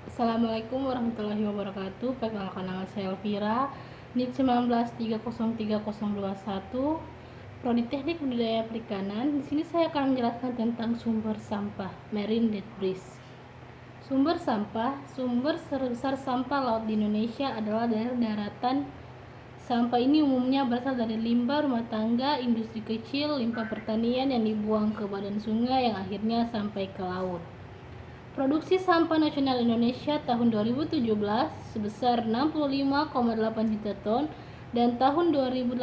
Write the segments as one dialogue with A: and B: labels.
A: Assalamualaikum warahmatullahi wabarakatuh. Perkenalkan, nama saya Elvira, NIK 19303021, Prodi Teknik Budidaya Perikanan. Di sini saya akan menjelaskan tentang sumber sampah, marine debris. Sumber terbesar sampah laut di Indonesia adalah dari daratan. Sampah ini umumnya berasal dari limbah rumah tangga, industri kecil, limbah pertanian yang dibuang ke badan sungai yang akhirnya sampai ke laut. Produksi sampah nasional Indonesia tahun 2017 sebesar 65,8 juta ton dan tahun 2018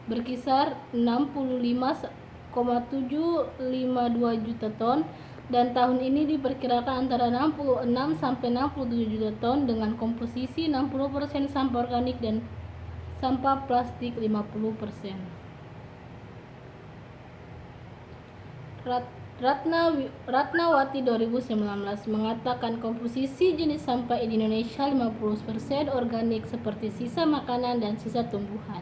A: berkisar 65,752 juta ton, dan tahun ini diperkirakan antara 66 sampai 67 juta ton dengan komposisi 60% sampah organik dan sampah plastik 50%. Ratnawati 2019 mengatakan komposisi jenis sampah di Indonesia 50% organik seperti sisa makanan dan sisa tumbuhan,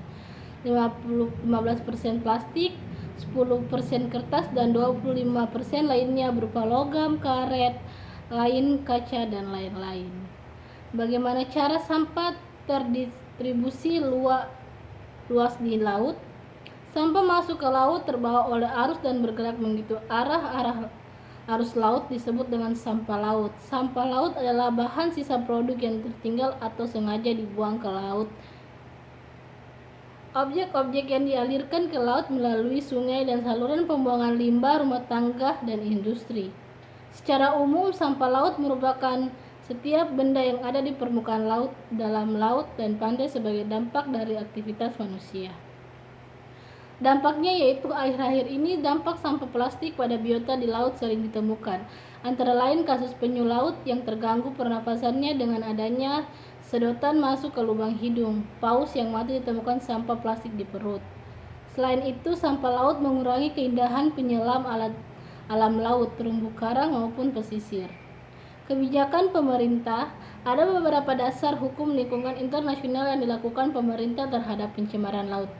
A: 15% plastik, 10% kertas, dan 25% lainnya berupa logam, karet, lain, kaca, dan lain-lain. Bagaimana cara sampah terdistribusi luas di laut? Sampah masuk ke laut terbawa oleh arus dan bergerak mengikuti arah arus laut disebut dengan sampah laut. Sampah laut adalah bahan sisa produk yang tertinggal atau sengaja dibuang ke laut. Objek-objek yang dialirkan ke laut melalui sungai dan saluran pembuangan limbah rumah tangga dan industri. Secara umum, sampah laut merupakan setiap benda yang ada di permukaan laut, dalam laut, dan pantai sebagai dampak dari aktivitas manusia. Dampaknya yaitu akhir-akhir ini dampak sampah plastik pada biota di laut sering ditemukan, antara lain kasus penyu laut yang terganggu pernafasannya dengan adanya sedotan masuk ke lubang hidung, paus yang mati ditemukan sampah plastik di perut. Selain itu, sampah laut mengurangi keindahan penyelam alam laut, terumbu karang maupun pesisir. Kebijakan pemerintah. Ada beberapa dasar hukum lingkungan internasional yang dilakukan pemerintah terhadap pencemaran laut,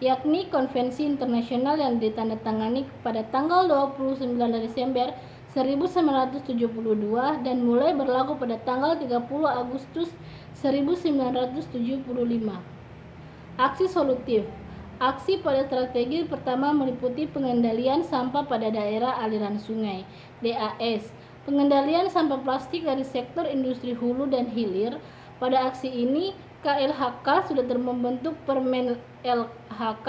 A: yakni Konvensi Internasional yang ditandatangani pada tanggal 29 Desember 1972 dan mulai berlaku pada tanggal 30 Agustus 1975. Aksi solutif. Aksi pada strategi pertama meliputi pengendalian sampah pada daerah aliran sungai, DAS, pengendalian sampah plastik dari sektor industri hulu dan hilir. Pada aksi ini, KLHK sudah membentuk Permen LHK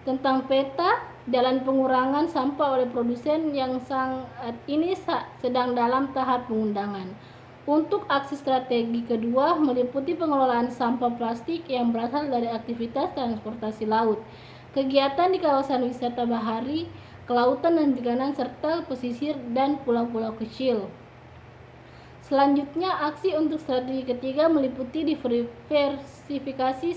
A: tentang peta jalan pengurangan sampah oleh produsen yang saat ini sedang dalam tahap pengundangan. Untuk aksi strategi kedua meliputi pengelolaan sampah plastik yang berasal dari aktivitas transportasi laut, kegiatan di kawasan wisata bahari, kelautan dan perikanan, serta pesisir dan pulau-pulau kecil. Selanjutnya, aksi untuk strategi ketiga meliputi diversifikasi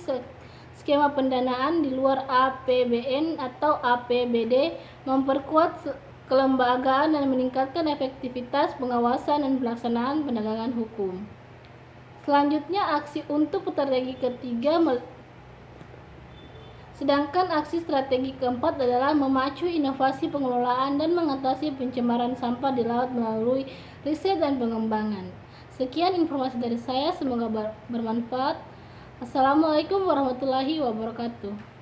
A: skema pendanaan di luar APBN atau APBD, memperkuat kelembagaan dan meningkatkan efektivitas pengawasan dan pelaksanaan penegakan hukum. Selanjutnya, aksi untuk strategi ketiga sedangkan aksi strategi keempat adalah memacu inovasi pengelolaan dan mengatasi pencemaran sampah di laut melalui riset dan pengembangan. Sekian informasi dari saya, semoga bermanfaat. Assalamualaikum warahmatullahi wabarakatuh.